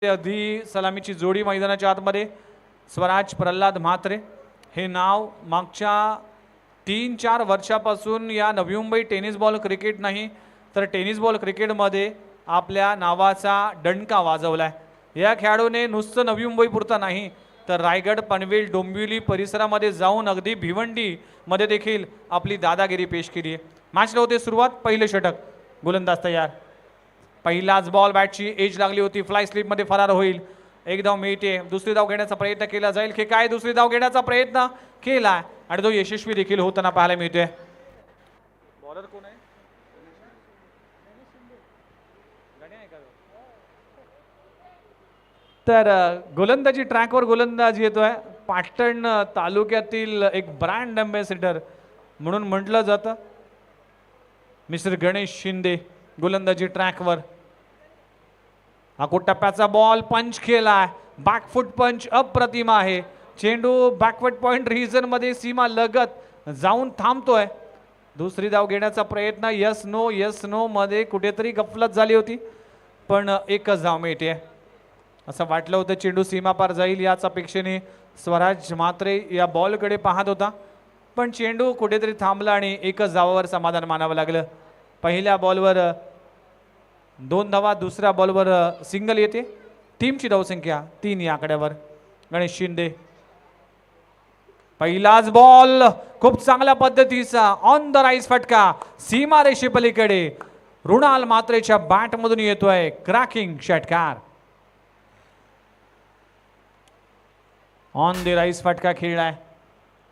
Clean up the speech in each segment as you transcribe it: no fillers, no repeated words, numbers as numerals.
आधी सलामीची जोडी मैदानाच्या आतमध्ये स्वराज प्रल्हाद म्हात्रे हे नाव मागच्या 3-4 वर्षापासून या Navi Mumbai tennis ball cricket नाही तर टेनिस बॉल क्रिकेटमध्ये आपल्या नावाचा डंका वाजवलाय। या खेळाडूने नुसतं नवी मुंबई पुरता नाही तर रायगड पनवेल डोंबिवली परिसरामध्ये जाऊन अगदी भिवंडी मध्ये देखील आपली दादागिरी पेश केली आहे। मॅचला होते सुरुवात, पहिलं षटक, गोलंदाज तयार, पहिलाच बॉल बॅटची एज लागली होती, फ्लाय स्लिप मध्ये फरार होईल, एक धाव मिळते, दुसरी धाव घेण्याचा प्रयत्न केला जाईल की काय, दुसरी धाव घेण्याचा प्रयत्न केला आणि तो यशस्वी देखील होताना पाहायला मिळतोय। बॉलर कोण आहे? तर गोलंदाजी ट्रॅकवर गोलंदाज येतोय, पाटण तालुक्यातील एक ब्रँड अँबॅसेडर म्हणून म्हटलं जातं मिस्टर गणेश शिंदे गोलंदाजी ट्रॅकवर। आकोट टप्प्याचा बॉल पंच केलाय, बॅकफुट पंच अप्रतिम आहे, चेंडू बॅकवर्ड पॉइंट रिजन मध्ये सीमा लगत जाऊन थांबतोय, दुसरी धाव घेण्याचा प्रयत्न, यस नो मध्ये कुठेतरी गफलत झाली होती पण एकच धाव मिळते। असं वाटलं होतं चेंडू सीमापार जाईल याच अपेक्षेने स्वराज म्हात्रे या बॉलकडे पाहत होता पण चेंडू कुठेतरी थांबला आणि एकच धावावर समाधान मानावं लागलं। पहिल्या बॉलवर 2 धावा, दुसऱ्या बॉलवर सिंगल येते, टीमची धावसंख्या 3 या आकड्यावर। गणेश शिंदे, पहिलाच बॉल खूप चांगल्या पद्धतीचा ऑन द राईज फटका सीमारेषे पलीकडे रुणाल म्हात्रेच्या बॅट मधून येतोय, क्रॅकिंग षटकार, ऑन द राईज फटका खेळलाय,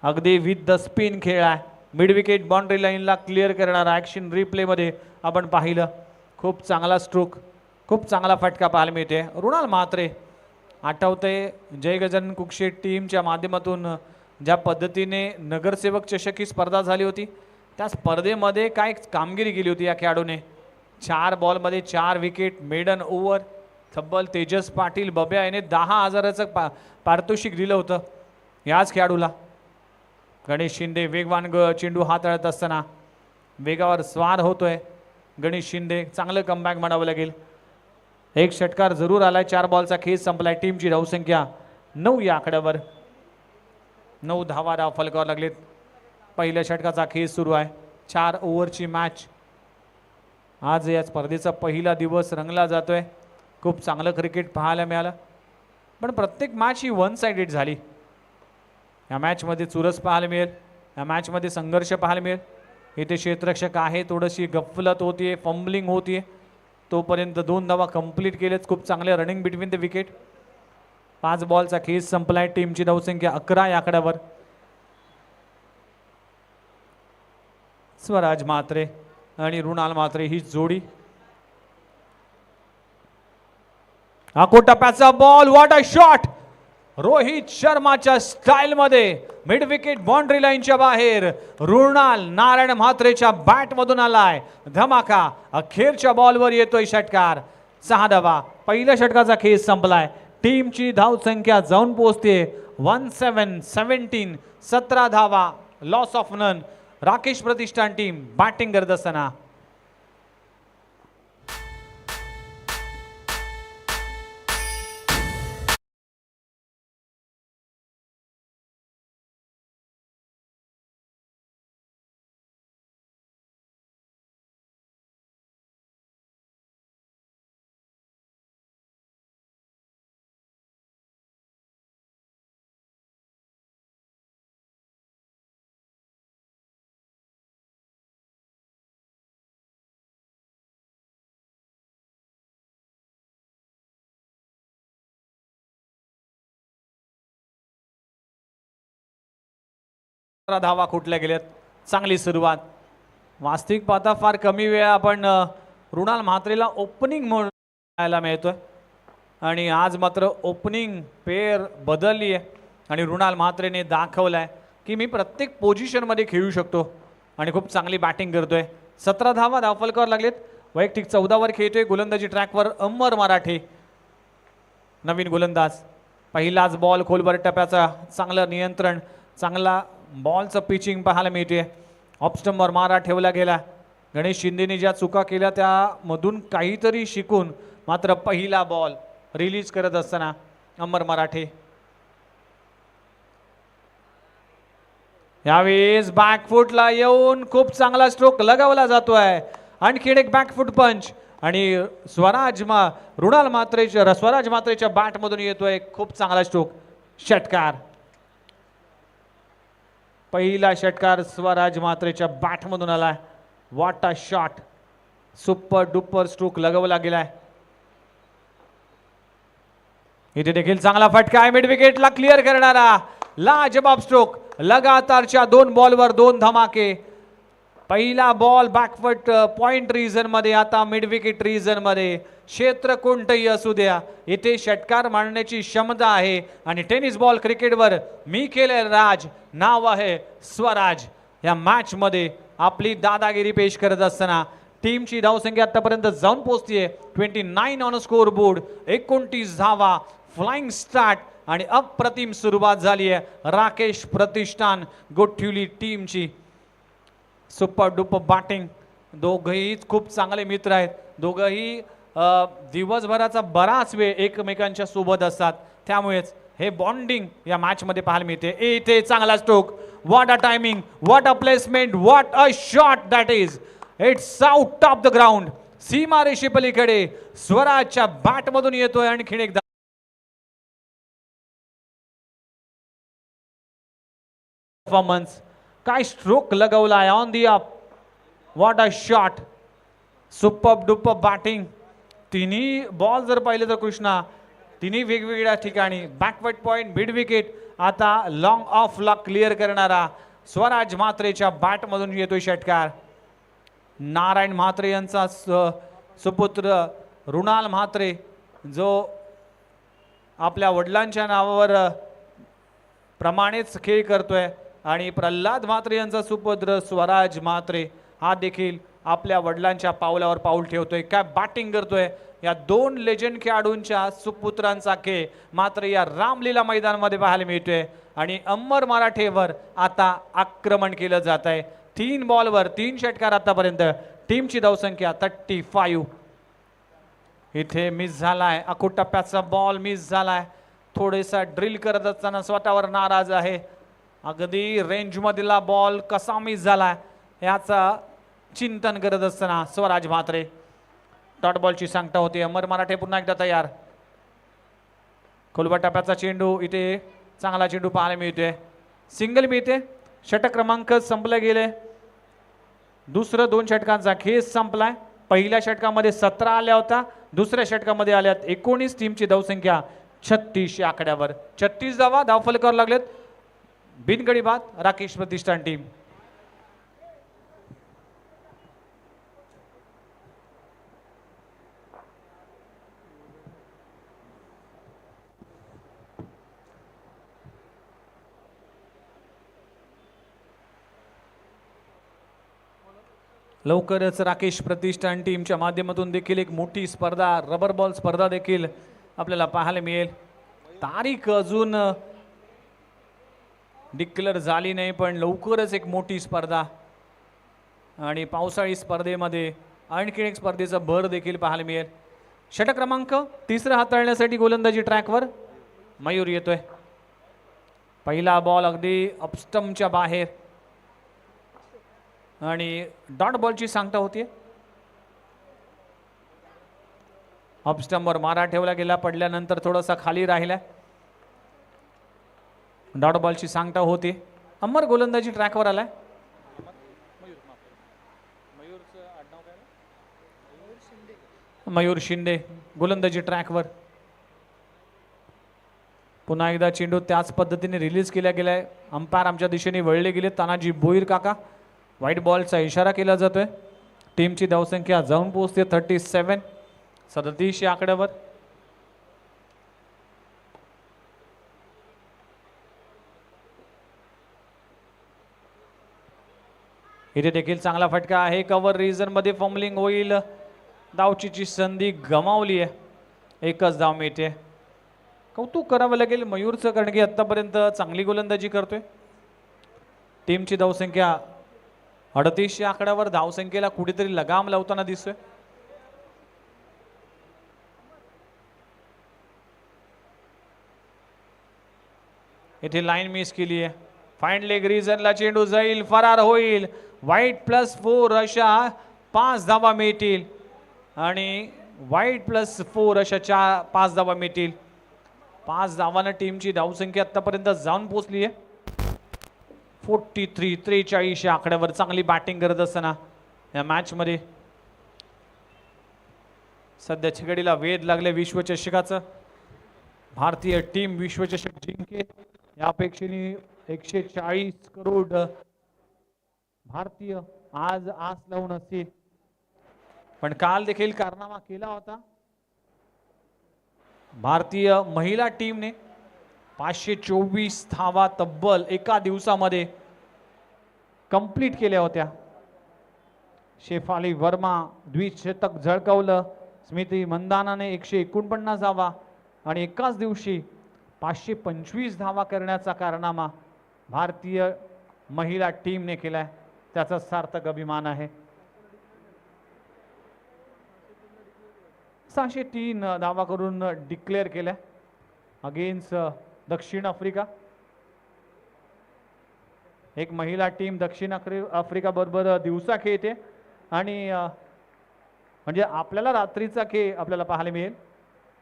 अगदी विथ द स्पिन खेळलाय, मिड विकेट बाउंड्री लाईनला क्लिअर करणारा ॲक्शन रिप्ले मध्ये आपण पाहिलं, खूप चांगला स्ट्रोक, खूप चांगला फटका पाहायला मिळते। रुणाल म्हात्रे आठवते जय गजानन कुक्षे टीमच्या माध्यमातून ज्या पद्धतीने नगरसेवक चषक ही स्पर्धा झाली होती त्या स्पर्धेमध्ये काय कामगिरी केली होती या खेळाडूने। 4 बॉलमध्ये 4 विकेट, मेडन ओव्हर, तब्बल तेजस पाटील बब्या याने 10,000चं पारितोषिक दिलं होतं याच खेळाडूला। गणेश शिंदे वेगवान चेंडू हाताळत असताना वेगावर स्वार होतोय गणेश शिंदे, चांगलं कमबॅक म्हणावं लागेल, एक षटकार जरूर आलाय, 4 बॉलचा खेळ संपलाय, टीमची धावसंख्या 9 या आकड्यावर, 9 धावा धाव फलकावर लागलेत, पहिल्या षटकाचा खेळ सुरू आहे, 4 ओव्हरची मॅच, आज या स्पर्धेचा पहिला दिवस रंगला जातोय, खूप चांगलं क्रिकेट पाहायला मिळालं पण प्रत्येक मॅच ही वन साइडेड झाली। या मॅचमध्ये चुरस पाहायला मिळेल, या मॅचमध्ये संघर्ष पाहायला मिळेल, इथे क्षेत्ररक्षक आहे, थोडीशी गफलत होतीये, फंबलिंग होतीये, तोपर्यंत 2 धावा कंप्लीट केलेत, खूप चांगले रनिंग बिटवीन द विकेट, 5 बॉलचा खेळ संपलाय, टीमची धावसंख्या 11 या आकड्यावर। स्वराज म्हात्रे आणि रुणाल म्हात्रे ही जोडी, आकोट टप्प्याचा ball, what a shot, Rohit शर्माच्या स्टाईल मध्ये मिड विकेट बाउंड्री लाईनच्या बाहेर रुणाल नारायण म्हात्रेच्या बॅट मधून आलाय धमाका, अखेरच्या बॉलवर येतोय षटकार, 6 धावा, पहिल्या षटकाचा खेळ संपलाय, टीमची धावसंख्या जाऊन पोहोचते 17 17 धावा, loss of none, Rakesh Pratishthan team batting करत असताना। धावा कुठल्या गेल्यात, चांगली सुरुवात, वास्तविक पाहता फार कमी वेळा आपण रुणाल म्हात्रेला ओपनिंग म्हणून पाहायला मिळतोय आणि आज मात्र ओपनिंग पेअर बदलली आहे आणि रुणाल म्हात्रेने दाखवलाय की मी प्रत्येक पोझिशनमध्ये खेळू शकतो आणि खूप चांगली बॅटिंग करतोय। 17 धावा धावफलकावर लागलेत, वैयक्तिक 14 वर खेळतोय गोलंदाजी ट्रॅकवर अमर मराठे, नवीन गोलंदाज, पहिलाच बॉल खोलवर टप्प्याचा चांगलं नियंत्रण, चांगला बॉलचं पिचिंग पाहायला मिळते, ऑफ स्टंपवर मारा ठेवला गेला, गणेश शिंदेने ज्या चुका केल्या त्यामधून काहीतरी शिकून मात्र पहिला बॉल रिलीज करत असताना अमर मराठे. यावेळेस बॅकफुटला येऊन खूप चांगला स्ट्रोक लगावला जातोय. आणखीन एक बॅकफुट पंच आणि रुणाल मात्रेच्या स्वराज मात्रेच्या बॅट मधून येतोय खूप चांगला स्ट्रोक. षटकार, पहिला षटकार स्वराज मात्रेच्या बॅट मधून आलाय. What a shot, super duper stroke लगवला गेलाय. इथे देखील चांगला फटका आहे. मिड विकेटला क्लिअर करणारा लाजबाब स्ट्रोक. लगातारच्या 2 बॉलवर 2 धमाके. पहिला बॉल बॅकफुट पॉइंट रीजन मध्ये, आता मिड विकेट रीजन मध्ये. क्षेत्र कोणतंही असू द्या, इथे षटकार मारण्याची क्षमता आहे. आणि टेनिस बॉल क्रिकेटवर मी केले राज, नाव आहे स्वराज. या मॅच मध्ये आपली दादागिरी पेश करत असताना टीमची धावसंख्या आतापर्यंत जाऊन पोहोचतीये 29 ऑन स्कोर बोर्ड. 29 धावा, फ्लाइंग स्टार्ट आणि अप्रतिम सुरुवात झाली आहे राकेश प्रतिष्ठान गोठ्युली टीमची. Super duper batting. दोघंही खूप चांगले मित्र आहेत. दोघंही दिवसभराचा बराच वेळ एकमेकांच्या सोबत असतात. त्यामुळेच हे बॉन्डिंग या मॅच मध्ये पाहायला मिळते. इथे चांगला stroke. What a timing, what a placement, what a shot that is. It's out of the ground. सीमारेषे पलीकडे स्वराजच्या बॅट मधून येतोय आणखीन एकदा. परफॉर्मन्स, काय स्ट्रोक लगवलाय on the up. What a shot, super duper batting. तिन्ही बॉल जर पाहिले तर कृष्णा, तिन्ही वेगवेगळ्या ठिकाणी. Backward point, mid wicket. आता लॉंग ऑफ ला क्लिअर करणारा स्वराज म्हात्रेच्या बॅट मधून येतोय षटकार. नारायण म्हात्रे यांचा सुपुत्र रुणाल म्हात्रे, जो आपल्या वडिलांच्या नावावर प्रमाणेच खेळ करतोय. आणि प्रल्हाद म्हात्रे यांचा सुपुत्र स्वराज म्हात्रे हा देखील आपल्या वडिलांच्या पावलावर पाऊल ठेवतोय. काय बॅटिंग करतोय. या 2 लेजंड खेळाडूंच्या सुपुत्रांचा खेळ मात्र या रामलीला मैदानामध्ये पाहायला मिळतोय. आणि अमर मराठेवर आता आक्रमण केलं जात आहे. 3 बॉलवर 3 षटकार आतापर्यंत. टीमची धावसंख्या 35. इथे मिस झालाय. अखूट टप्प्याचा बॉल मिस झालाय. थोडेसा ड्रिल करत असताना स्वतःवर नाराज आहे. अगदी रेंज मधला बॉल कसा मिस झाला याचा चिंतन करत असताना स्वराज म्हात्रे. डॉट बॉलची सांगता होती. अमर मराठे पुन्हा एकदा तयार. खोलवर टप्प्याचा चेंडू. इथे चांगला चेंडू पाहायला मिळतोय. सिंगल मिळते. षटक क्रमांक संपले गेले. दुसरं 2 षटकांचा खेळ संपलाय. पहिल्या षटकामध्ये 17 आल्या होता. दुसऱ्या षटकामध्ये आल्यात 19. टीमची धावसंख्या 36 या आकड्यावर. 36 धावा धावफलकावर लागलेत. बिनगडी बाद राकेश प्रतिष्ठान टीम. लवकरच राकेश प्रतिष्ठान टीमच्या माध्यमातून देखील एक मोठी स्पर्धा, रबर बॉल स्पर्धा देखील आपल्याला पाहायला मिळेल. तारीख अजून डिक्लेअर झाली नाही, पण लवकरच एक मोठी स्पर्धा. आणि पावसाळी स्पर्धेमध्ये आणखी एक स्पर्धेचा भर देखील पाहायला मिळेल. षटक क्रमांक 3 हाताळण्यासाठी गोलंदाजी ट्रॅकवर मयूर येतोय. पहिला बॉल अगदी अपस्टम्पच्या बाहेर आणि डॉट बॉलची सांगता होती. अपस्टम्पवर मारा ठेवला गेला. पडल्यानंतर थोडासा खाली राहिला. डॉट बॉलची सांगता होती. अमर गोलंदाजी ट्रॅकवर आलाय. मयूर शिंदे गोलंदाजी ट्रॅकवर. पुन्हा एकदा चेंडू त्याच पद्धतीने रिलीज केला गेलाय. अंपायर आमच्या दिशेने वळले गेले. तानाजी भोईर काका. व्हाईट बॉलचा इशारा केला जातोय. टीमची धावसंख्या जाऊन पोहोचते 37. 37 या आकड्यावर. इथे देखील चांगला फटका आहे. कव्हर रीजन मध्ये फॉर्मलिंग होईल. धावचीची संधी गमावली आहे. एकच धाव मिळते. कौतुक करावं लागेल मयूरचं, कारण की आतापर्यंत चांगली गोलंदाजी करतोय. टीमची धावसंख्या 38 या आकड्यावर. धावसंख्येला कुठेतरी लगाम लावताना दिसतोय. इथे लाईन मिस केली आहे. फाईन लेग रिजनला चेंडू जाईल, फरार होईल. वाईट +4 अशा 5 धावा मिळतील आणि वाईट +4 अशा 5 धावा मिळतील. 5 धावांना टीमची धावसंख्या आतापर्यंत जाऊन पोहोचली आहे 43 या आकड्यावर. चांगली बॅटिंग करत असताना या मॅच मध्ये सध्याच्या घडीला वेध लागले विश्वचषकाचं. भारतीय टीम विश्वचषक जिंकेल या अपेक्षेने 140 करोड भारतीय आज आस लावून असतील. पण काल देखील कारनामा केला होता. भारतीय महिला टीमने 524 धावा तब्बल एका दिवसामध्ये कंप्लीट केल्या होत्या. शेफाली वर्मा द्विशतक झळकावलं. स्मृती मंदानाने 149 धावा आणि एकाच दिवशी 525 धावा करण्याचा कारनामा भारतीय महिला टीमने केलाय. त्याचा सार्थक अभिमान आहे. 603 धावा करून डिक्लेअर केल्या अगेन्स्ट दक्षिण आफ्रिका. एक महिला टीम दक्षिण आफ्रिका बरोबर दिवसा खेळते आणि म्हणजे आपल्याला रात्रीचा खेळ आपल्याला पाहायला मिळेल,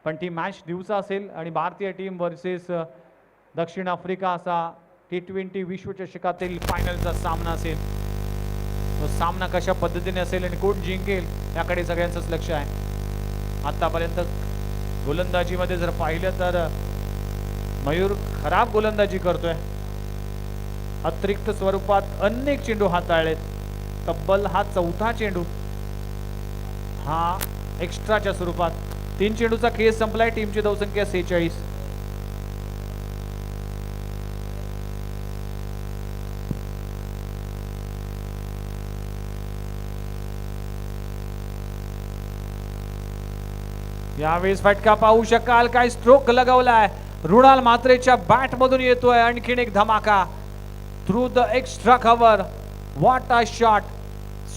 पण ती मॅच दिवसा असेल आणि भारतीय टीम वर्सेस दक्षिण आफ्रिका असा T20 विश्वचषकातील फायनलचा सामना असेल. तो सामना कशा पद्धतीने असेल आणि कोण जिंकेल याकडे सगळ्यांचंच लक्ष आहे. आतापर्यंत गोलंदाजीमध्ये जर पाहिलं तर मयूर खराब गोलंदाजी करतोय. अतिरिक्त स्वरूपात अनेक चेंडू हाताळलेत. तब्बल हा 4था चेंडू हा एक्स्ट्राच्या स्वरूपात. 3 चेंडूचा खेळ संपलाय. टीमची धावसंख्या 46. यावेळेस फटका पाहू शकाल. काय स्ट्रोक लगावलाय. रुणाल म्हात्रेच्या बॅट मधून येतोय आणखीन एक धमाका. Through the extra cover. What a shot.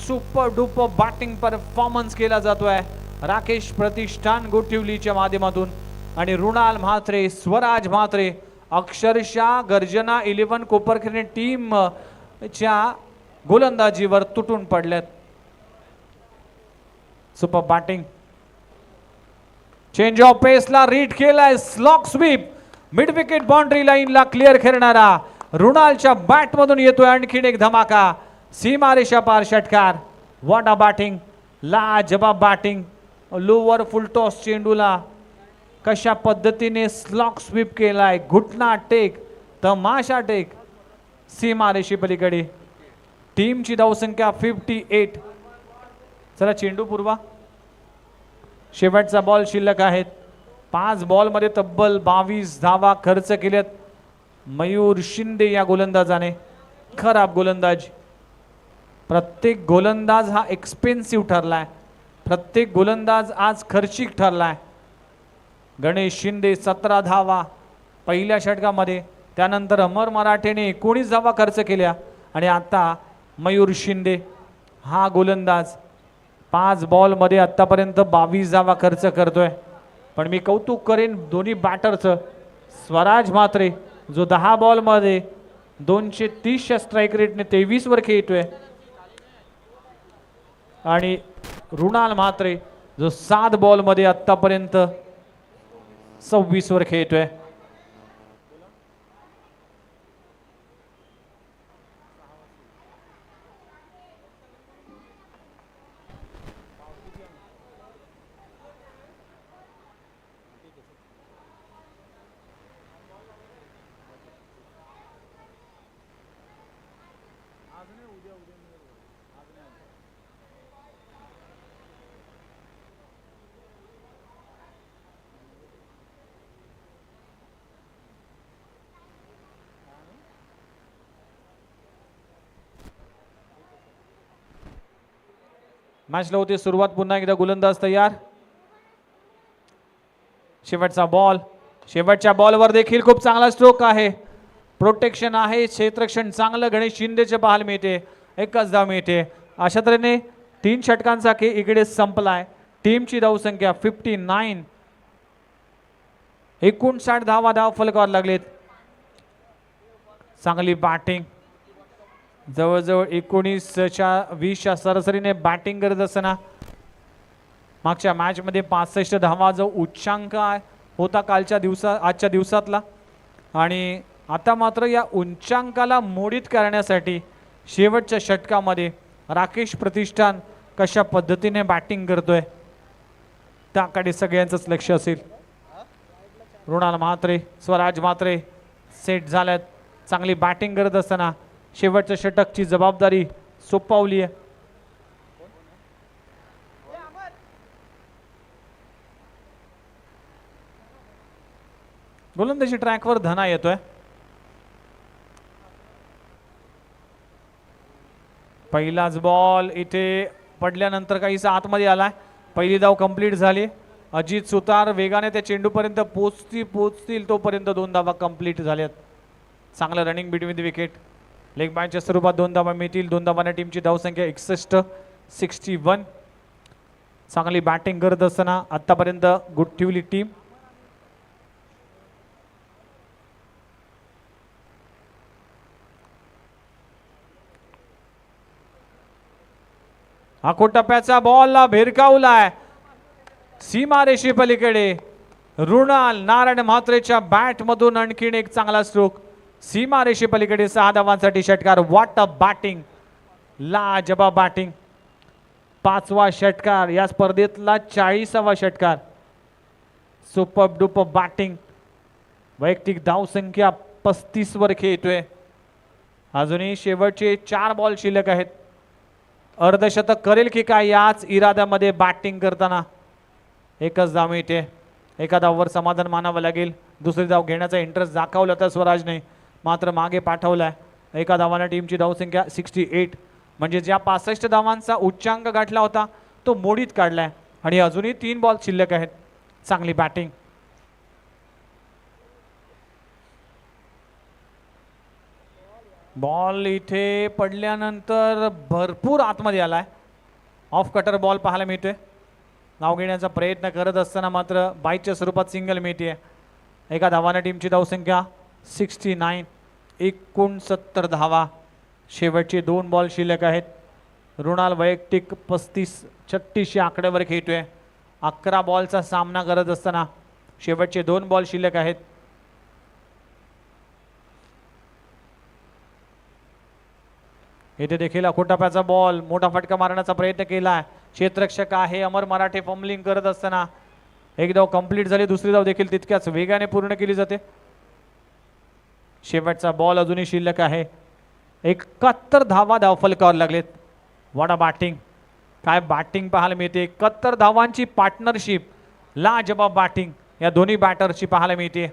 Super duper batting performance केला जातोय राकेश प्रतिष्ठान गोठिवलीच्या माध्यमातून. आणि रुणाल म्हात्रे, स्वराज म्हात्रे अक्षरशः गर्जना 11 कोपरखैरणे टीम च्या गोलंदाजीवर तुटून पडल्यात. Super batting. चेंज ऑफ पेसला रीड केलाय. Slog sweep. Mid wicket boundary लाईनला क्लिअर करणारा रुणालच्या बॅट मधून येतोय आणखीन एक धमाका. सीमारेषा पार षटकार. What a batting. लाजवाब बॅटिंग. लोवर फुल टॉस चेंडूला कशा पद्धतीने स्लॉक स्वीप केलाय. घुटना टेक, तमाशा टेक सीमारेषे पलीकडे. टीमची धावसंख्या 58. चला चेंडू पूर्वा. शेवटचा बॉल शिल्लक आहेत. 5 बॉलमध्ये तब्बल 22 धावा खर्च केल्यात मयूर शिंदे या गोलंदाजाने. खराब गोलंदाज. प्रत्येक गोलंदाज हा एक्सपेन्सिव्ह ठरलाय. प्रत्येक गोलंदाज आज खर्चिक ठरलाय. गणेश शिंदे 17 धावा पहिल्या षटकामध्ये. त्यानंतर अमर मराठेने 19 धावा खर्च केल्या आणि आता मयूर शिंदे हा गोलंदाज 5 बॉलमध्ये आतापर्यंत 22 धावा खर्च करतोय. पण मी कौतुक करेन दोन्ही बॅटरचं. स्वराज म्हात्रे जो 10 बॉलमध्ये 230 स्ट्राईक रेटने 23 वर खेळतोय आणि रुणाल म्हात्रे जो 7 बॉलमध्ये आतापर्यंत 26 वर खेळतोय. मॅचला होते सुरुवात. पुन्हा एकदा गोलंदाज तयार. शेवटचा बॉल. शेवटच्या बॉलवर देखील खूप चांगला स्ट्रोक आहे. प्रोटेक्शन आहे. क्षेत्ररक्षण चांगलं गणेश शिंदेचे पाहायला मिळते. एकच धाव मिळते. अशा तऱ्हेने 3 षटकांचा खेळ इकडे संपलाय. टीमची धावसंख्या 59. 59 धावा धाव फलकावर लागलेत. चांगली बॅटिंग, जवळजवळ 19-20च्या सरासरीने बॅटिंग करत असताना मागच्या मॅचमध्ये 65 धावा जो उच्चांक होता आजच्या दिवसातला, आणि आता मात्र या उच्चांकाला मोडित करण्यासाठी शेवटच्या षटकामध्ये राकेश प्रतिष्ठान कशा पद्धतीने बॅटिंग करतोय त्याकडे सगळ्यांचंच लक्ष असेल. रुणाल म्हात्रे, स्वराज म्हात्रे सेट झाल्यात. चांगली बॅटिंग करत असताना शेवटच्या षटकची जबाबदारी सोपवली आहे. गोलंदाजी ट्रॅकवर धना येतोय. पहिलाच बॉल इथे पडल्यानंतर काहीसा आतमध्ये आलाय. पहिली धाव कंप्लीट झाली. अजित सुतार वेगाने त्या चेंडूपर्यंत पोचतील तोपर्यंत 2 धावा कंप्लीट झाल्यात. चांगलं running between the wicket. Leg बायच्या स्वरूपात 2 धावा मिळतील. 2 धावांना टीमची धावसंख्या 61. चांगली बॅटिंग करत असताना आतापर्यंत गुठ्ठिवली टीम. टप्प्याचा बॉलला भिरकावलाय सीमारेषे पलीकडे. रुणाल नारायण म्हात्रेच्या बॅट मधून आणखीन एक चांगला स्ट्रोक. सीमारेषे पलीकडे 6 धावांसाठी षटकार. व्हॉट अ बॅटिंग, लाजवाब बॅटिंग. 5वा षटकार या स्पर्धेतला 40वा षटकार. Super duper batting. वैयक्तिक धावसंख्या 35 वर खेळतोय. अजूनही शेवटचे 4 बॉल शिल्लक आहेत. अर्धशतक करेल की काय याच इराद्यामध्ये बॅटिंग करताना. एकच धाव मिळते. एका धावावर समाधान मानावं लागेल. दुसरी धाव घेण्याचा इंटरेस्ट दाखवला तर स्वराजने मात्र मागे पाठवलाय. एका धावाने टीमची धावसंख्या 68, म्हणजे ज्या 65 धावांचा उच्चांक गाठला होता तो मोडीत काढलाय. आणि अजूनही 3 बॉल शिल्लक आहेत. चांगली बॅटिंग. बॉल इथे पडल्यानंतर भरपूर आतमध्ये आलाय. ऑफ कटर बॉल पाहायला मिळतोय. नाव घेण्याचा प्रयत्न करत असताना मात्र बाईच्या स्वरूपात सिंगल मिळते. एका धावाने टीमची धावसंख्या 69. 69 धावा. शेवटचे 2 बॉल शिल्लक आहेत. रुणाल वैयक्तिक 35-36 या आकड्यावर खेळतोय. 11 बॉलचा सामना करत असताना शेवटचे 2 बॉल शिल्लक आहेत. इथे देखील टप्प्याचा बॉल मोठा फटका मारण्याचा प्रयत्न केला. क्षेत्ररक्षक आहे अमर मराठे फंबलिंग करत असताना एक धाव कंप्लीट झाली. दुसरी धाव देखील तितक्याच वेगाने पूर्ण केली जाते. शेवटचा बॉल अजूनही शिल्लक आहे. 71 धावा धावफलकावर लागलेत. What a batting. काय बॅटिंग पाहायला मिळते. 71 धावांची पार्टनरशिप. लाजवाब बॅटिंग या दोन्ही बॅटरची पाहायला मिळते.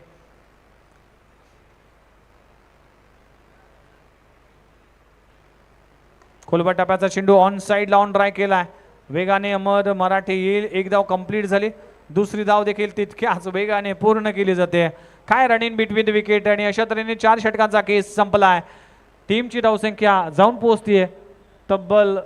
खोलवर टप्प्याचा चेंडू ऑन साइड लावून ट्राय केलाय. वेगाने अमर मराठे येईल. एक धाव कंप्लीट झाली. दुसरी धाव देखील तितक्याच वेगाने पूर्ण केली जाते. काय रनिंग बिटवीन द विकेट. आणि अशा तऱ्हेने 4 षटकांचा केस संपलाय. टीमची धावसंख्या जाऊन पोहोचतीये तब्बल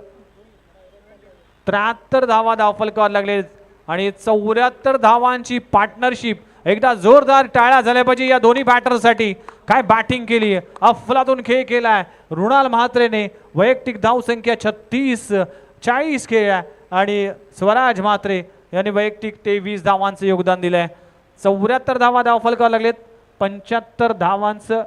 73 धावा धावफलकावर लागले. आणि 74 धावांची पार्टनरशिप. एकदा जोरदार टाळ्या झाल्या पाहिजे या दोन्ही बॅटरसाठी. काय बॅटिंग केली. अफलातून खेळ केलाय रुणाल म्हात्रेने. वैयक्तिक धावसंख्या 36-40 खेळल्या. आणि स्वराज म्हात्रे यांनी वैयक्तिक 23 धावांचं योगदान दिलंय. 74 धावा धावफलकावर लागलेत. 73 धावांचं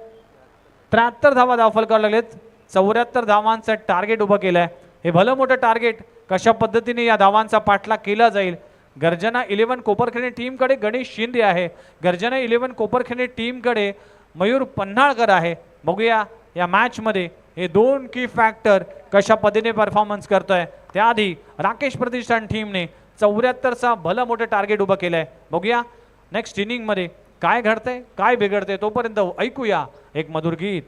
73 धावा धावफलकावर लागलेत. 74 धावांचं टार्गेट उभं केलंय. हे भलं मोठं टार्गेट. कशा पद्धतीने या धावांचा पाठलाग केला जाईल. गर्जना 11 कोपरखेडे टीमकडे गणेश शिंदे आहे. गर्जना 11 कोपरखेडे टीमकडे मयूर पन्हाळकर आहे. बघूया या मॅच मध्ये हे 2 की फॅक्टर कशा पद्धतीने परफॉर्मन्स करतोय. त्याआधी राकेश प्रतिष्ठान टीमने 74चा भलं मोठं टार्गेट उभं केलंय. बघूया नेक्स्ट इनिंग मध्ये काय घडतंय काय बिघडतंय. तोपर्यंत ऐकूया एक मधुर गीत.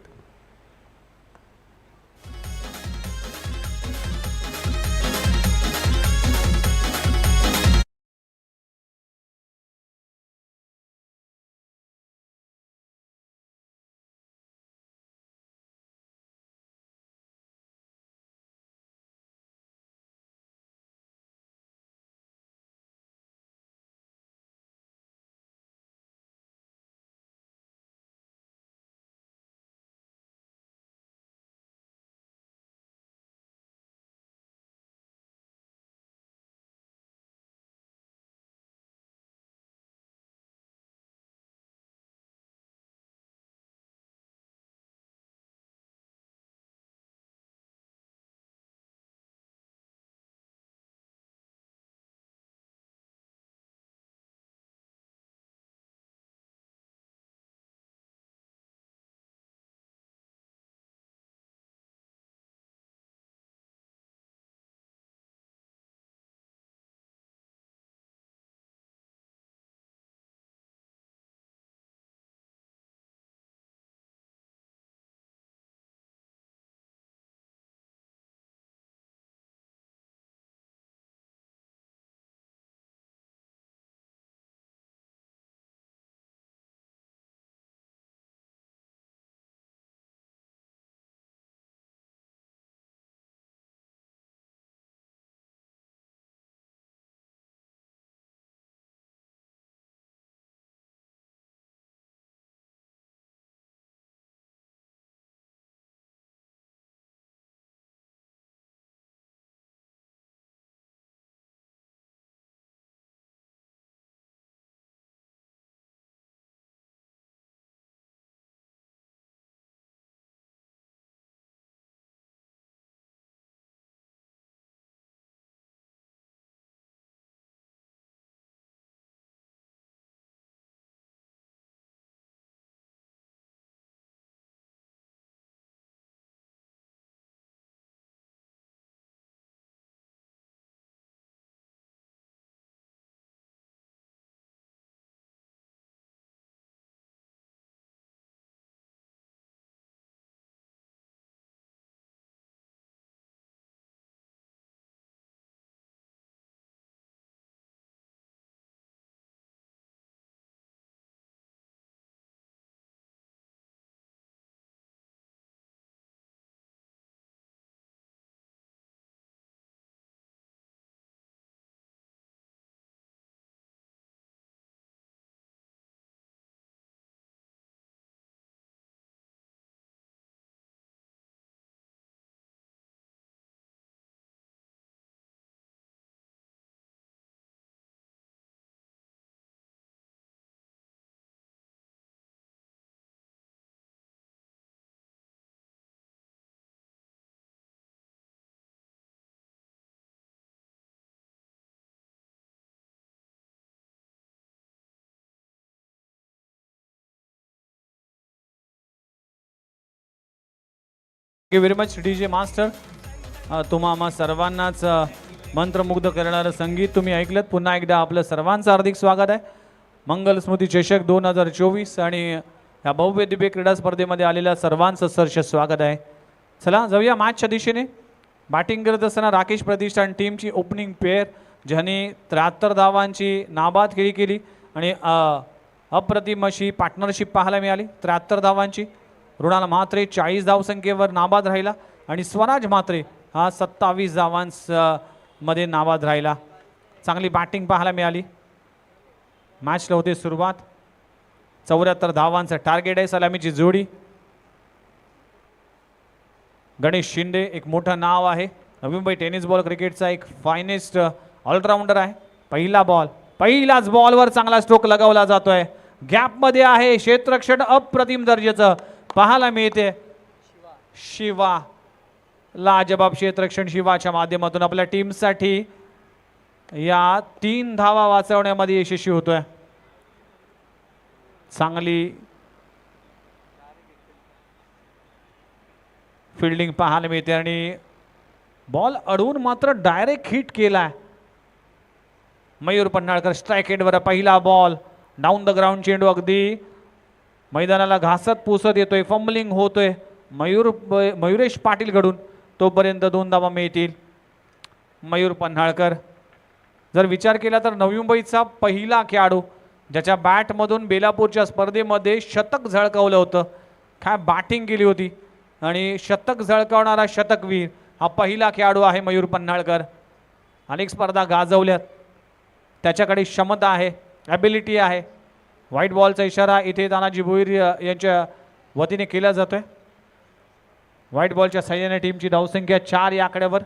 Thank you very much DJ master. तुम्हा आम्हा सर्वांनाच मंत्रमुग्ध करणारं संगीत तुम्ही ऐकलं. पुन्हा एकदा आपलं सर्वांचं हार्दिक स्वागत आहे. मंगल स्मृती चषक 2024 आणि या भव्य दिव्य क्रीडा स्पर्धेमध्ये आलेल्या सर्वांचं सहर्ष स्वागत आहे. चला जाऊया मॅचच्या दिशेने. बॅटिंग करत असताना राकेश प्रतिष्ठान टीमची ओपनिंग पेअर ज्यांनी 73 धावांची नाबाद खेळी केली आणि अप्रतिम अशी पार्टनरशिप पाहायला मिळाली. 73 धावांची. रुणाल म्हात्रे 40 धावसंख्येवर नाबाद राहिला आणि स्वराज म्हात्रे हा 27 धावांमध्ये नाबाद राहिला. चांगली बॅटिंग पाहायला मिळाली. मॅचला होते सुरुवात. 74 धावांचं टार्गेट आहे. सलामीची जोडी. गणेश शिंदे एक मोठं नाव आहे. नवी मुंबई टेनिस बॉल क्रिकेटचा एक फायनेस्ट ऑलराऊंडर आहे. पहिलाच बॉलवर चांगला स्ट्रोक लगावला जातोय. गॅपमध्ये आहे. क्षेत्ररक्षण अप्रतिम दर्जाचं पाहायला मिळते. शिवा लाजबाब क्षेत्ररक्षण शिवाच्या माध्यमातून आपल्या टीमसाठी या 3 धावा वाचवण्यामध्ये यशस्वी होतोय. चांगली फिल्डिंग पाहायला मिळते आणि बॉल अडवून मात्र डायरेक्ट हिट केलाय. मयूर पन्हाळकर स्ट्राईक एंडवर पहिला बॉल. डाऊन द ग्राउंड चेंडू अगदी मैदानाला घासत पुसत येतोय. फंबलिंग होतोय मयुरेश पाटील कडून. तोपर्यंत 2 धावा मिळतील. मयूर पन्हाळकर जर विचार केला तर नवी मुंबईचा पहिला खेळाडू ज्याच्या बॅटमधून बेलापूरच्या स्पर्धेमध्ये शतक झळकावलं होतं. काय बॅटिंग केली होती आणि शतक झळकावणारा शतकवीर हा पहिला खेळाडू आहे मयूर पन्हाळकर. अनेक स्पर्धा गाजवल्यात. त्याच्याकडे क्षमता आहे, ॲबिलिटी आहे. व्हाईट बॉलचा इशारा इथे तानाजी भोईर यांच्या वतीने केला जातोय. व्हाईट बॉलच्या सहाय्याने टीमची धावसंख्या 4 या आकड्यावर.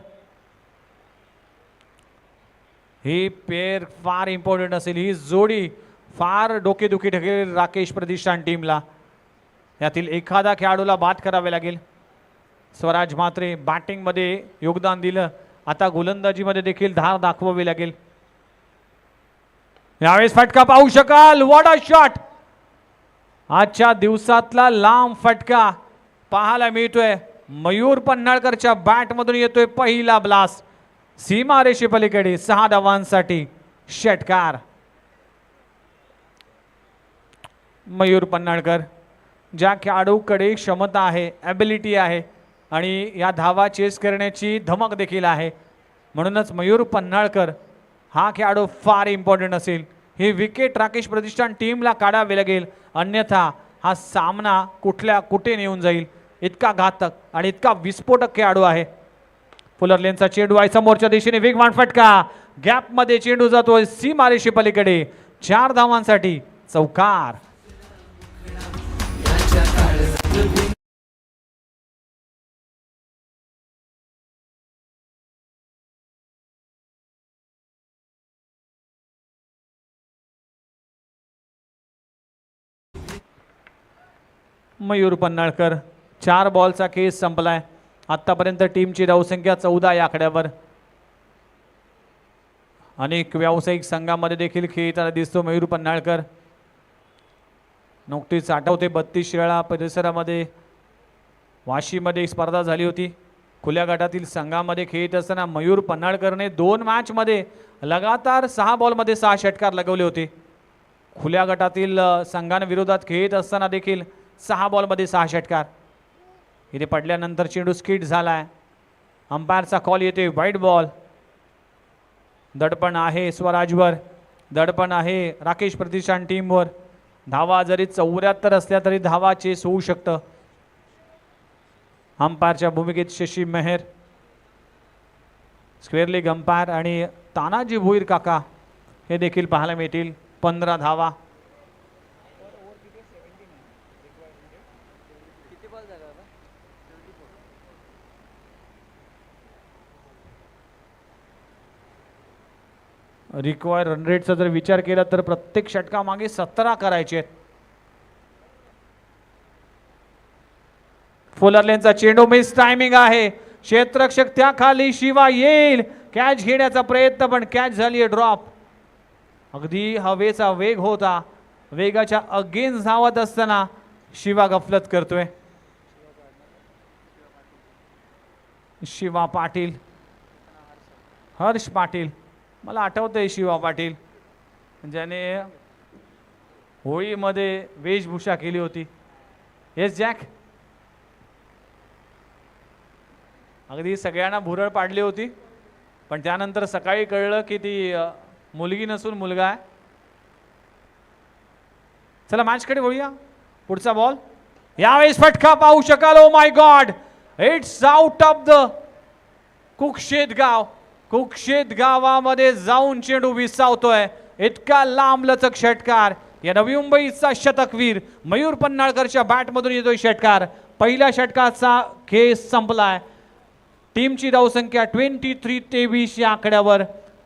ही पेअर फार इम्पॉर्टंट असेल. ही जोडी फार डोकेदुखी ठरेल राकेश प्रतिष्ठान टीमला. यातील एखादा खेळाडूला बाद करावे लागेल. स्वराज म्हात्रे बॅटिंगमध्ये योगदान दिलं. आता गोलंदाजीमध्ये देखील धार दाखवावी लागेल. यावेळेस फटका पाहू शकाल. What a shot. आजच्या दिवसातला लांब फटका पाहायला मिळतोय. मयूर पन्हाळकरच्या बॅटमधून येतोय पहिला ब्लास्ट. सीमा रेषे पलीकडे 6 धावांसाठी षटकार. मयूर पन्हाळकर ज्या खेळाडूकडे क्षमता आहे, ॲबिलिटी आहे आणि या धावा चेस करण्याची धमक देखील आहे, म्हणूनच मयूर पन्हाळकर हा खेळाडू फार इम्पॉर्टंट असेल. ही विकेट राकेश प्रतिष्ठान टीमला काढावे लागेल. अन्यथा हा सामना कुठे नेऊन जाईल. इतका घातक आणि इतका विस्फोटक खेळाडू आहे. फुलर लेनचा चेंडू आहे. समोरच्या दिशेने वेगवान फटका. गॅपमध्ये चेंडू जातोय सीमारेषे पलीकडे. 4 धावांसाठी चौकार. मयूर पन्हाळकर 4 बॉलचा केस संपलाय. आतापर्यंत टीमची धावसंख्या 14 या आकड्यावर. अनेक व्यावसायिक संघामध्ये देखील खेळताना दिसतो मयूर पन्हाळकर. नुकतीच आठवते 32 शिराळा परिसरामध्ये वाशीमध्ये स्पर्धा झाली होती. खुल्या गटातील संघामध्ये खेळत असताना मयूर पन्हाळकरने 2 मॅचमध्ये लगातार 6 बॉलमध्ये 6 षटकार लगवले होते. खुल्या गटातील संघांविरोधात खेळत असताना देखील 6 बॉलमध्ये 6 षटकार. इथे पडल्यानंतर चेंडू स्किट झालाय. अंपायरचा कॉल येते व्हाईट बॉल. दडपण आहे स्वराजवर. दडपण आहे राकेश प्रतिष्ठान टीमवर. धावा जरी 74 असल्या तरी धावा चेस होऊ शकतं. अंपायरच्या भूमिकेत Shashi Mehar, square leg umpire आणि तानाजी भोईर काका हे देखील पाहायला मिळतील. 15 धावा. रिक्वायर रन रेटचा जर विचार केला तर प्रत्येक षटकामागे 17 करायचे आहेत. फुलर लेनचा चेंडू मिस टायमिंग आहे. क्षेत्ररक्षक त्या खाली. शिवा येईल कॅच घेण्याचा प्रयत्न पण कॅच झाली ड्रॉप. अगदी हवेचा वेग होता. वेगाच्या अगेन्स्ट धावत असताना शिवा गफलत करतोय. शिवा पाटील, हर्ष पाटील, मला आठवतंय शिवा पाटील ज्याने होळीमध्ये वेशभूषा केली होती. येस जॅक, अगदी सगळ्यांना भुरळ पाडली होती, पण त्यानंतर सकाळी कळलं की ती मुलगी नसून मुलगा आहे. चला मॅचकडे वळूया. पुढचा बॉल, यावेळेस फटका पाहू शकाल. Oh my god, it's out of the कुक्षेत गाव. कुक्षेत गावामध्ये जाऊन चेंडू विसावतोय. इतका लांब लचक षटकार. या नवी मुंबईचा शतकवीर मयूर पन्हाळकरच्या बॅटमधून येतोय षटकार. पहिल्या षटकाचा खेळ संपलाय. टीमची धावसंख्या 23-23 या आकड्यावर.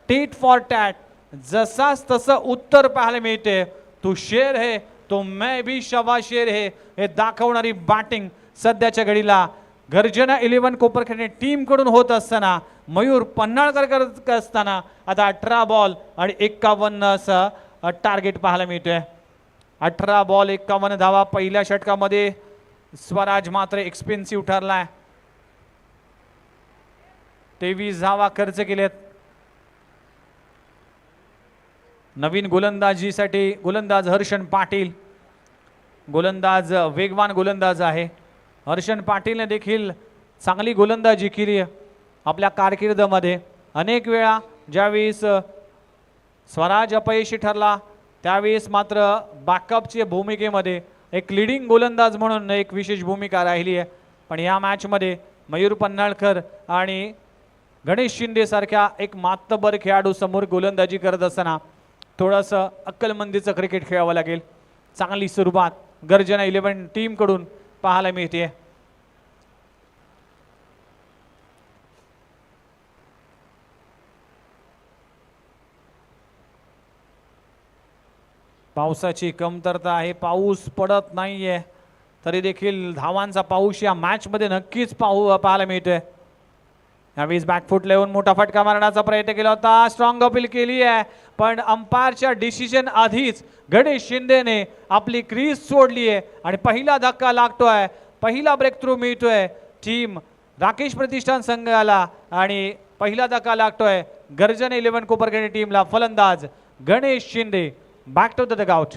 टेट फॉर टॅट, जसाच तसं उत्तर पाहायला मिळते. तू शेर है तो मैं भी शवा शेर है, हे दाखवणारी बॅटिंग सध्याच्या घडीला गर्जना 11 कोपरखेडणे टीम कडून होत असताना, मयूर पन्हाळकर करत असताना आता 18 बॉल आणि 51 असं टार्गेट पाहायला मिळतोय. 18 बॉल 51 धावा. पहिल्या षटकामध्ये स्वराज मात्र एक्सपेन्सिव्ह ठरलाय. 23 धावा खर्च केलेत. नवीन गोलंदाजीसाठी गोलंदाज हर्षण पाटील, गोलंदाज वेगवान गोलंदाज आहे. हर्षण पाटीलने देखील चांगली गोलंदाजी केली आपल्या कारकिर्दीमध्ये. अनेक वेळा ज्यावेळेस स्वराज अपयशी ठरला त्यावेळेस मात्र बॅकअपच्या भूमिकेमध्ये एक लीडिंग गोलंदाज म्हणून एक विशेष भूमिका राहिली आहे. पण या मॅचमध्ये मयूर पन्हाळकर आणि गणेश शिंदे सारख्या एक मातबर खेळाडू समोर गोलंदाजी करत असताना थोडंसं अक्कलमंदीचं क्रिकेट खेळावं लागेल. चांगली सुरुवात गर्जना 11 टीम कडून पाहायला मिळते. पावसाची कमतरता आहे. पाऊस पडत नाहीये तरी देखील धावांचा पाऊस या मॅच मध्ये नक्कीच पाहायला मिळतोय. यावेळेस बॅकफुट लावून मोठा फटका मारण्याचा प्रयत्न केला होता. स्ट्रॉंग अपील केली आहे पण अंपायरच्या डिसिजन आधीच गणेश शिंदेने आपली क्रीज सोडली आहे आणि पहिला धक्का लागतोय. पहिला ब्रेक थ्रू मिळतोय टीम राकेश प्रतिष्ठान संघाला आणि पहिला धक्का लागतोय गर्जन 11 कोपरखेडणे टीमला. फलंदाज Ganesh Shinde. Back to the dugout.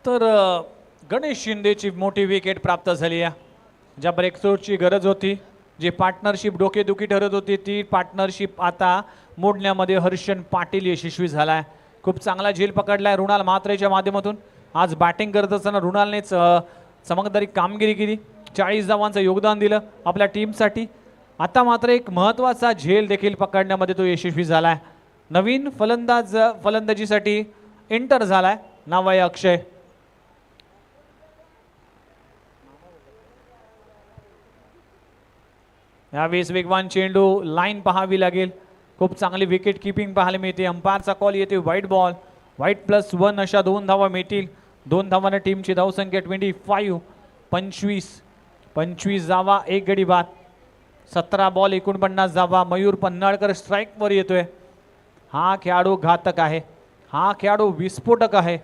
तर गणेश शिंदेची मोठी विकेट प्राप्त झाली आहे. ज्या ब्रेकथ्रूची गरज होती, जी पार्टनरशिप डोकेदुखी ठरत होती, ती पार्टनरशिप आता मोडण्यामध्ये हर्षण पाटील यशस्वी झालाय. खूप चांगला झेल पकडलाय रुणाल म्हात्रेच्या माध्यमातून. आज बॅटिंग करत असताना रुणालनेच चमकदारी कामगिरी केली. 40 धावांचं योगदान दिलं आपल्या टीमसाठी. आता मात्र एक महत्त्वाचा झेल देखील पकडण्यामध्ये तो यशस्वी झालाय. नवीन फलंदाजीसाठी एंटर झालाय. नाव आहे अक्षय. यावेळेस वेगवान चेंडू, लाईन पाहावी लागेल. खूप चांगली विकेट किपिंग पाहायला मिळते. अंपायरचा कॉल येते व्हाईट बॉल. व्हाईट +1 अशा 2 धावा मिळतील. 2 धावांना टीमची धावसंख्या 25 25 धावा 1 गडी बाद. 17 बॉल 49 धावा. मयूर पन्हाळकर स्ट्राईकवर येतोय. हा खेळाडू घातक आहे. हा खेळाडू विस्फोटक आहे.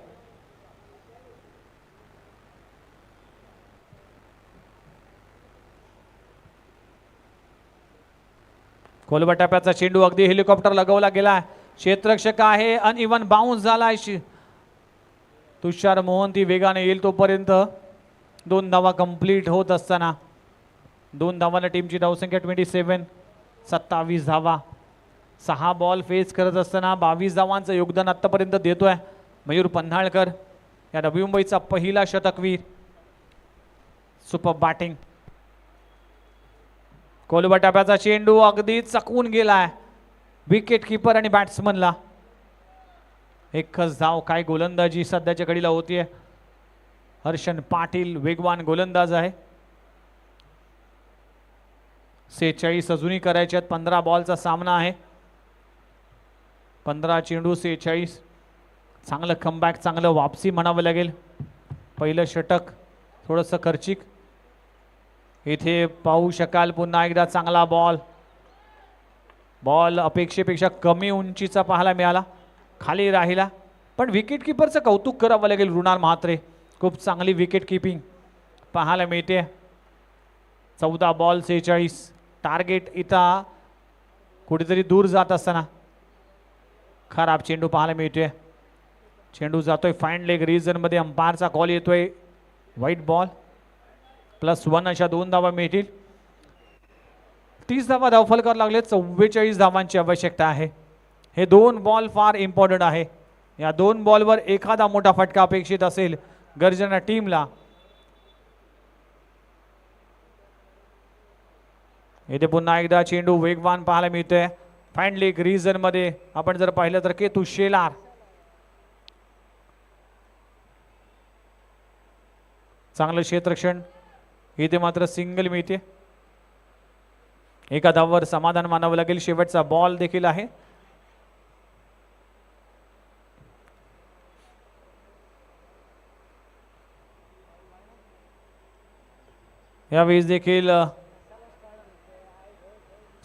खोलवर टप्प्याचा चेंडू अगदी हेलिकॉप्टर लगवला गेला. क्षेत्ररक्षक आहे. अनइवन बाउन्स झालाय. तुषार मोहंती वेगाने येईल तोपर्यंत 2 धावा कंप्लीट होत असताना 2 धावांना टीमची धावसंख्या 27 धावा. 6 बॉल फेस करत असताना 22 धावांचं योगदान आतापर्यंत देतोय मयूर पन्हाळकर. या नवी मुंबईचा पहिला शतकवीर. Super batting. खोलवर टप्प्याचा चेंडू अगदी चकवून गेलाय विकेट किपर आणि बॅट्समनला. एकच धाव. काय गोलंदाजी सध्याच्या घडीला होतीये. हर्षण पाटील वेगवान गोलंदाज आहे. 46 अजूनही करायचे आहेत. 15 बॉलचा सामना आहे. 15 चेंडू 46. चांगलं कमबॅक, चांगलं वापसी म्हणावं लागेल. पहिलं षटक थोडंसं खर्चिक. इथे पाहू शकाल पुन्हा एकदा चांगला बॉल. बॉल अपेक्षेपेक्षा कमी उंचीचा पाहायला मिळाला, खाली राहिला, पण विकेट किपरचं कौतुक करावं लागेल. रुणाल म्हात्रे खूप चांगली विकेट किपिंग पाहायला मिळते. 14 बॉल 46. टार्गेट इथं कुठेतरी दूर जात असताना खराब चेंडू पाहायला मिळतोय. चेंडू जातोय फाईन लेग रीजन मध्ये. अंपायरचा कॉल येतोय व्हाईट बॉल. +1 अशा 2 धावा मिळतील. 30 धावा धावफलकावर लागले. 44 धावांची आवश्यकता आहे. हे 2 बॉल फार इम्पॉर्टंट आहे. या 2 बॉलवर एखादा मोठा फटका अपेक्षित असेल गर्जना टीमला. इथे पुन्हा एकदा चेंडू वेगवान पाहायला मिळतोय फाईन लेग रीजन मध्ये. आपण जर पाहिलं तर केतू शेलार चांगलं क्षेत्ररक्षण. इथे मात्र सिंगल मिळते. एका धावावर समाधान मानावं लागेल. शेवटचा बॉल देखील आहे. यावेळी देखील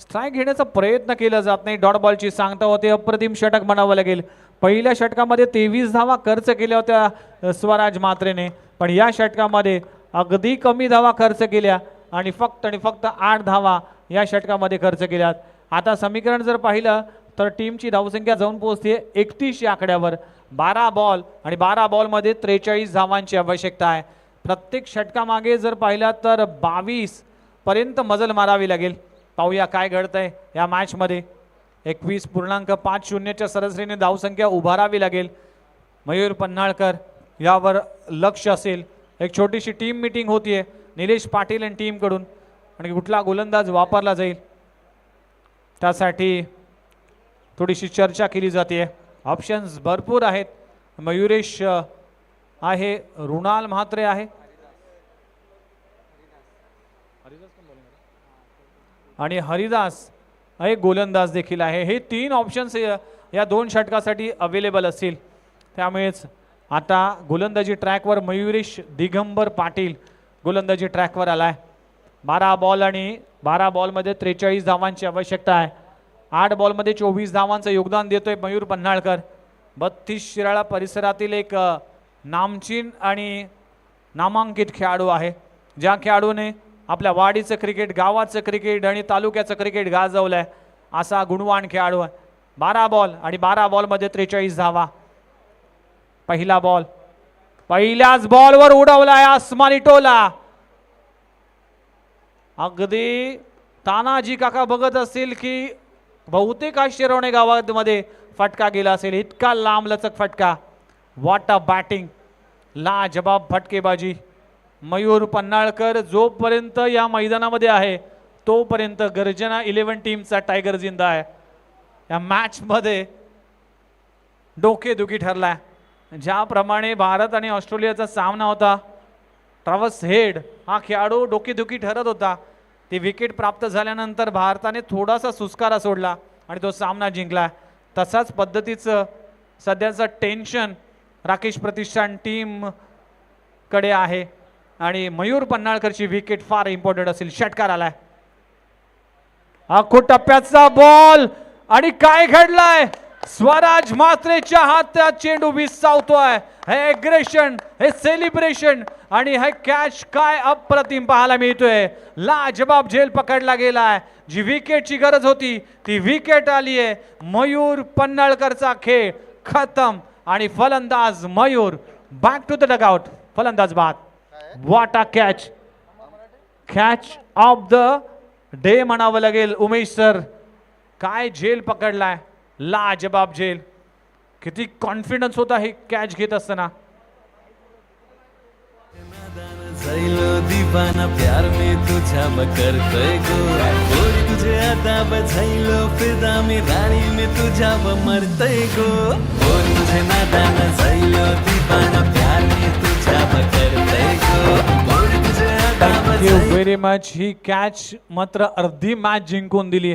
स्ट्राईक घेण्याचा प्रयत्न केला जात नाही. डॉट बॉलची सांगता होते. अप्रतिम षटक म्हणावं लागेल. पहिल्या षटकामध्ये 23 धावा खर्च केल्या होत्या स्वराज म्हात्रेने, पण या षटकामध्ये अगदी कमी धावा खर्च केल्या आणि फक्त 8 धावा या षटकामध्ये खर्च केल्यात. आता समीकरण जर पाहिलं तर टीमची धावसंख्या जाऊन पोहोचते 31 या आकड्यावर. 12 बॉल आणि 12 बॉलमध्ये 43 धावांची आवश्यकता आहे. प्रत्येक षटकामागे जर पाहिला तर 22 पर्यंत मजल मारावी लागेल. पाहूया काय घडतंय या मॅचमध्ये. 21.50च्या सरासरीने धावसंख्या उभारावी लागेल. मयूर पन्हाळकर यावर लक्ष असेल. एक छोटीशी टीम मीटिंग होतीये निलेश पाटील आणि टीमकडून, आणि कुठला गोलंदाज वापरला जाईल त्यासाठी थोडीशी चर्चा केली जाते. ऑप्शन्स भरपूर आहेत. मयुरेश आहे, रुणाल म्हात्रे आहे आणि हरिदास एक गोलंदाज देखील आहे. हे 3 ऑप्शन्स या 2 षटकासाठी अवेलेबल असतील. त्यामुळेच आता गोलंदाजी ट्रॅकवर मयुरेश दिगंबर पाटील गोलंदाजी ट्रॅकवर आलाय. 12 बॉल आणि 12 बॉलमध्ये 43 धावांची आवश्यकता आहे. 8 बॉलमध्ये 24 धावांचं योगदान देतोय मयूर पन्हाळकर. 32 शिराळा परिसरातील एक नामचीन आणि नामांकित खेळाडू आहे, ज्या खेळाडूने आपल्या वाडीचं क्रिकेट, गावाचं क्रिकेट आणि तालुक्याचं क्रिकेट गाजवलंय असा गुणवान खेळाडू आहे. 12 बॉल आणि 12 बॉलमध्ये 43 धावा. पहिला बॉल पहिल्याच बॉलवर उडवलाय आसमानी टोला. अगदी तानाजी काका बघत असतील की बहुतेक शिरवणे गावामध्ये फटका गेला असेल. इतका लांबलचक फटका. व्हॉट अ बॅटिंग, लाजबाब फटकेबाजी. मयूर पन्हाळकर जोपर्यंत या मैदानामध्ये आहे तोपर्यंत गर्जना 11 टीमचा टायगर जिंदा आहे. या मॅच मध्ये डोकेदुखी ठरलाय. ज्याप्रमाणे भारत आणि ऑस्ट्रेलियाचा सामना होता, ट्रॅव्हस हेड हा खेळाडू डोकेदुखी ठरत होता. ती विकेट प्राप्त झाल्यानंतर भारताने थोडासा सुस्कारा सोडला आणि तो सामना जिंकला. तसाच पद्धतीचं सध्याचं टेन्शन राकेश प्रतिष्ठान टीम कडे आहे आणि मयूर पन्हाळकरची विकेट फार इम्पॉर्टंट असेल. षटकार आलाय. अख्खो टप्प्याचा बॉल आणि काय घडलाय. स्वराज म्हात्रेच्या हातात चेंडू विसावतोय. हे एग्रेशन, हे सेलिब्रेशन आणि हे कॅच काय अप्रतिम पाहायला मिळतोय. लाजबाब झेल पकडला गेलाय. जी विकेटची गरज होती ती विकेट आली आहे. मयूर पन्हाळकरचा खेळ खतम आणि फलंदाज Mayur back to the dugout. फलंदाज बाद. What a catch, catch of the day म्हणावं लागेल. उमेश सर, काय झेल पकडलाय, लाजबाब झेल. किती कॉन्फिडन्स होता हे कॅच घेत असताना. दीवाना प्यार में तुझा करतोय गो, तुझे आता बजायलो फिदा मी राणी में तुझा मरतय गो. तुझे नादान जायलो दीवाना प्यार में तुझा करतोय गो. Thank you very much. ही कॅच मात्र अर्धी मॅच जिंकून दिली.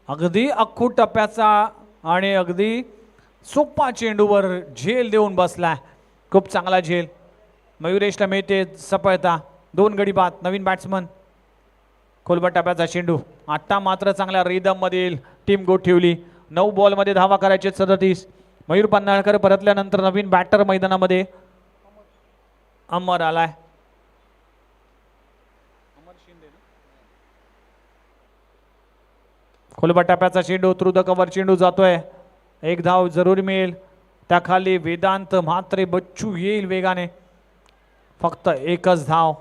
अगदी अख्खू टप्प्याचा आणि अगदी सोपा चेंडूवर झेल देऊन बसलाय, खूप चांगला झेल. मयुरेशला मिळते सफलता. 2 गडी बाद. नवीन बॅट्समन. खोलबट टप्प्याचा चेंडू. आता मात्र चांगल्या रिदम मधील टीम गोठवली. 9 बॉलमध्ये धावा करायचे 37. मयूर पन्हाळकर परतल्यानंतर नवीन बॅटर मैदानामध्ये अमर आलाय. खोलबट टप्प्याचा चेंडू थ्रू द कव्हर चेंडू जातोय. 1 धाव जरूर मिळेल. त्याखाली वेदांत म्हात्रे बच्चू येईल वेगाने. फक्त 1च धाव.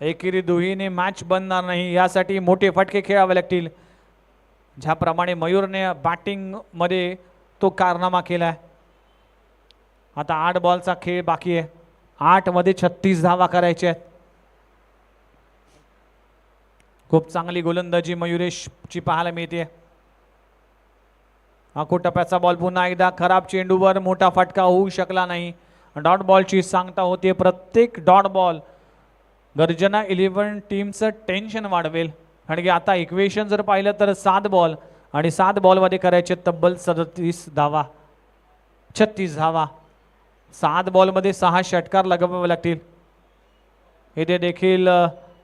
एकेरी दुहीने मॅच बनणार नाही, यासाठी मोठे फटके खेळावे लागतील. ज्याप्रमाणे मयूरने बॅटिंग मध्ये तो कारनामा केलाय. आता 8 बॉलचा खेळ बाकी आहे. 8 मध्ये 36 धावा करायच्या आहेत. खूप चांगली गोलंदाजी मयुरेशची पाहायला मिळते. आखो टप्प्याचा बॉल पुन्हा एकदा खराब चेंडूवर मोठा फटका होऊ शकला नाही. डॉट बॉलची सांगता होते. प्रत्येक डॉट बॉल गर्जना 11 टीमचं टेन्शन वाढवेल. कारण की आता इक्वेशन जर पाहिलं तर 7 बॉल आणि 7 बॉलमध्ये करायचे तब्बल 37 धावा, 36 धावा. 7 बॉलमध्ये 6 षटकार लगावावे लागतील. इथे देखील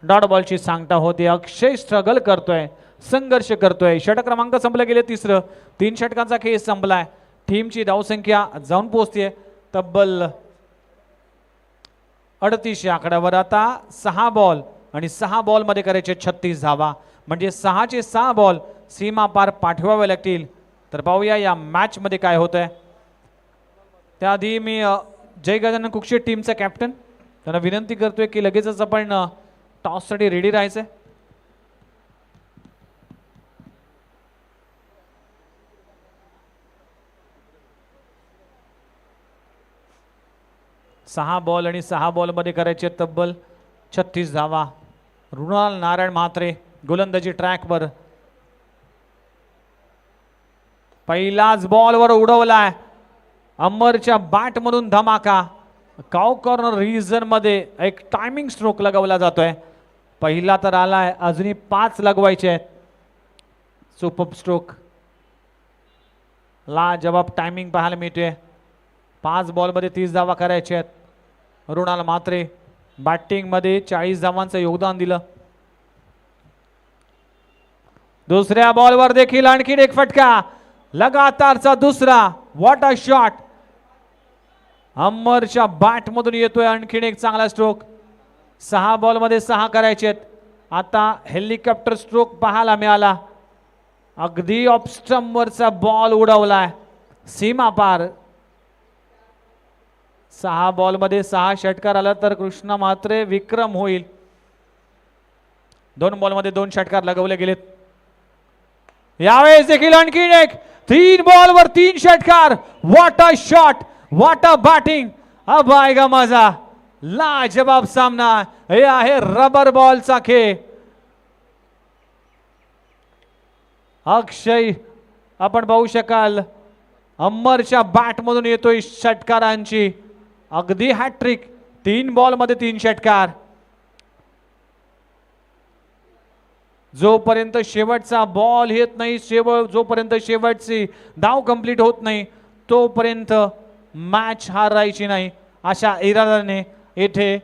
डॉट बॉलची सांगता होते. अक्षय स्ट्रगल करतोय, संघर्ष करतोय. षटक क्रमांक संपले गेले 3रं. 3 षटकांचा खेळ संपलाय. टीमची धावसंख्या जाऊन पोहोचते तब्बल 38 या आकड्यावर. आता 6 बॉल आणि 6 बॉलमध्ये करायचे 36 धावा, म्हणजे 6चे 6 बॉल सीमा पार पाठवावे लागतील. तर पाहूया या मॅच मध्ये काय होतंय. त्याआधी मी जय गजानन कुक्षे टीमचा कॅप्टन त्यांना विनंती करतोय की लगेचच आपण टॉससाठी रेडी राहायचंय. सहा बॉल आणि 6 बॉलमध्ये करायचे तब्बल 36 धावा. रुणाल नारायण म्हात्रे गोलंदाजी ट्रॅकवर. पहिलाच बॉलवर उडवलाय. अमरच्या बॅटमधून धमाका. काव कॉर्नर रिजन मध्ये एक टायमिंग स्ट्रोक लगावला जातोय. पहिला तर आलाय, अजूनही 5 लगवायचे आहेत. Super stroke. ला जवाब टायमिंग पाहायला मिळतोय. 5 बॉलमध्ये 30 धावा करायचे आहेत. रुणाल म्हात्रे बॅटिंग मध्ये 40 धावांचं योगदान दिलं. दुसऱ्या बॉलवर देखील आणखीन एक फटका. लगातारचा दुसरा. What a shot. अमरच्या बॅट मधून येतोय आणखीन एक चांगला स्ट्रोक. 6 बॉलमध्ये 6 करायचे. आता हेलिकॉप्टर स्ट्रोक पाहायला मिळाला. अगदी ऑफ स्टंपवरचा बॉल उडवलाय सीमा पार. 6 बॉलमध्ये 6 षटकार आला तर कृष्णा म्हात्रे विक्रम होईल. 2 बॉलमध्ये 2 षटकार लगवले गेलेत. यावेळेस देखील आणखीन एक. 3 बॉलवर 3 षटकार. What a shot. What a batting. अब आएगा मजा. लाजवाब सामना. हे आहे रबर बॉलचा खेळ. अक्षय आपण पाहू शकाल अमरच्या बॅट मधून येतोय षटकारांची अगदी हॅट्रिक. 3 बॉलमध्ये 3 षटकार. जोपर्यंत शेवटचा बॉल येत नाही, जोपर्यंत शेवटची धाव कंप्लीट होत नाही, तोपर्यंत मॅच हारायची नाही अशा इराद्याने येथे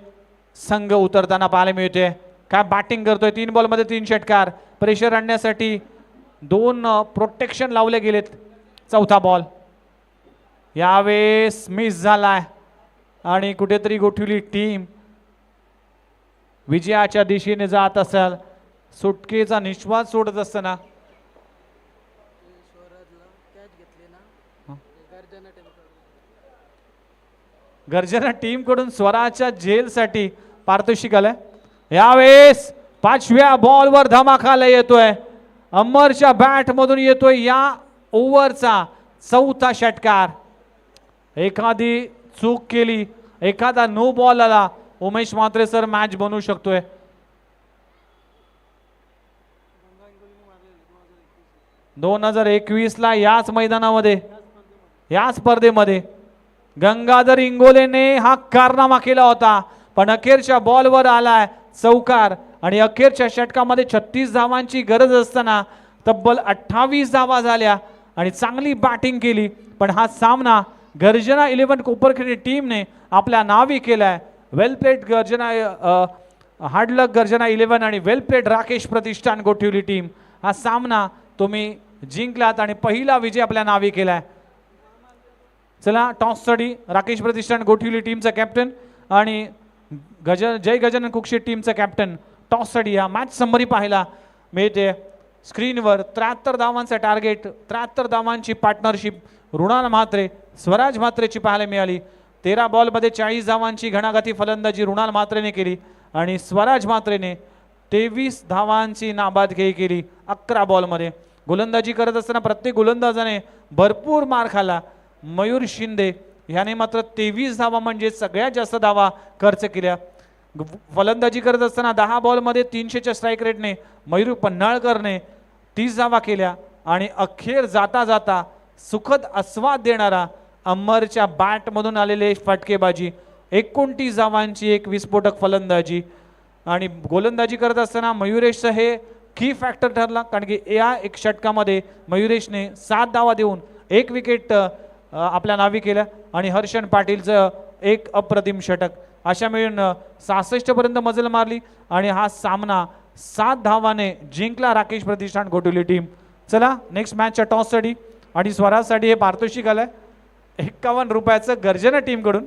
संघ उतरताना पाहायला मिळते. काय बॅटिंग करतोय. 3 बॉलमध्ये 3 षटकार. प्रेशर आणण्यासाठी 2 प्रोटेक्शन लावले गेलेत. चौथा बॉल यावेळेस मिस झालाय आणि कुठेतरी गोठवली टीम विजयाच्या दिशेने जात असेल. सुटकेचा निश्वास सोडत असताना गर्जना टीम कडून स्वराच्या जेलसाठी पारितोषिक आलंय. यावेळेस 5व्या बॉलवर धमाकाला येतोय. अमरच्या बॅट मधून येतोय या ओव्हरचा 4था षटकार. एखादी चूक केली, एखादा नो बॉल आला, उमेश म्हात्रे सर मॅच बनवू शकतोय. 2021 ला याच मैदानामध्ये, या स्पर्धेमध्ये गंगाधर इंगोलेने हा कारनामा केला होता. पण अखेरच्या बॉलवर आलाय चौकार आणि अखेरच्या षटकामध्ये 36 धावांची गरज असताना तब्बल 28 धावा झाल्या आणि चांगली बॅटिंग केली, पण हा सामना गर्जना 11 कोपरखैरणे टीमने आपल्या नावी केलाय. वेल प्लेड गर्जना हार्डलक गर्जना 11 आणि वेल प्लेड राकेश प्रतिष्ठान गोठिवली टीम. हा सामना तुम्ही जिंकलात आणि पहिला विजय आपल्या नावी केलाय. चला टॉससाठी राकेश प्रतिष्ठान गोठिवली टीमचा कॅप्टन आणि जय गजानन कुक्षी टीमचा कॅप्टन टॉससाठी हा मॅच समरी पाहायला मिळते स्क्रीनवर. 73 धावांचा टार्गेट, 73 धावांची पार्टनरशिप रुणाल म्हात्रे स्वराज म्हात्रेची पाहायला मिळाली. 13 बॉलमध्ये 40 धावांची घणाघाती फलंदाजी रुणाल म्हात्रेने केली आणि स्वराज म्हात्रेने 23 धावांची नाबादगी केली 11 बॉलमध्ये. गोलंदाजी करत असताना प्रत्येक गोलंदाजाने भरपूर मार खाल्ला. मयूर शिंदे ह्याने मात्र 23 धावा म्हणजे सगळ्यात जास्त धावा खर्च केल्या. फलंदाजी करत असताना 10 बॉलमध्ये 300च्या स्ट्राईक रेटने मयूर पन्हाळकरने 30 धावा केल्या आणि अखेर जाता जाता सुखद आस्वाद देणारा अमरच्या बॅटमधून आलेले फटकेबाजी 29 धावांची एक विस्फोटक फलंदाजी. आणि गोलंदाजी करत असताना मयुरेशचं हे की फॅक्टर ठरला, कारण की या एक षटकामध्ये मयुरेशने 7 धावा देऊन 1 विकेट आपल्या नावी केल्या आणि हर्षण पाटीलचं एक अप्रतिम षटक. अशा मिळून 66 पर्यंत मजल मारली आणि हा सामना 7 धावाने जिंकला राकेश प्रतिष्ठान गोठिवली टीम. चला नेक्स्ट मॅचच्या टॉससाठी आणि स्वराजसाठी हे पारितोषिक आलंय 51 रुपयाचं गर्जना टीमकडून.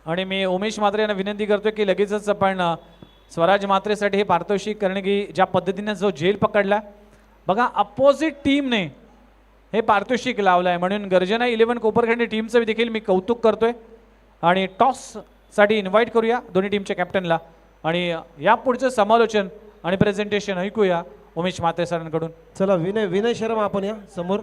आणि मी उमेश म्हात्रे यांना विनंती करतोय की लगेचच आपण स्वराज म्हात्रेसाठी हे पारितोषिक, कारण की ज्या पद्धतीने जो झेल पकडला बघा अपोजिट टीमने हे पारितोषिक लावलंय, म्हणून गर्जना 11 कोपरखैरणे टीमचं देखील मी कौतुक करतोय. आणि टॉससाठी इन्व्हाइट करूया दोन्ही टीमच्या कॅप्टनला आणि या पुढचं समालोचन आणि प्रेझेंटेशन ऐकूया उमेश म्हात्रे सरांकडून. चला विनय शर्मा आपण या समोर.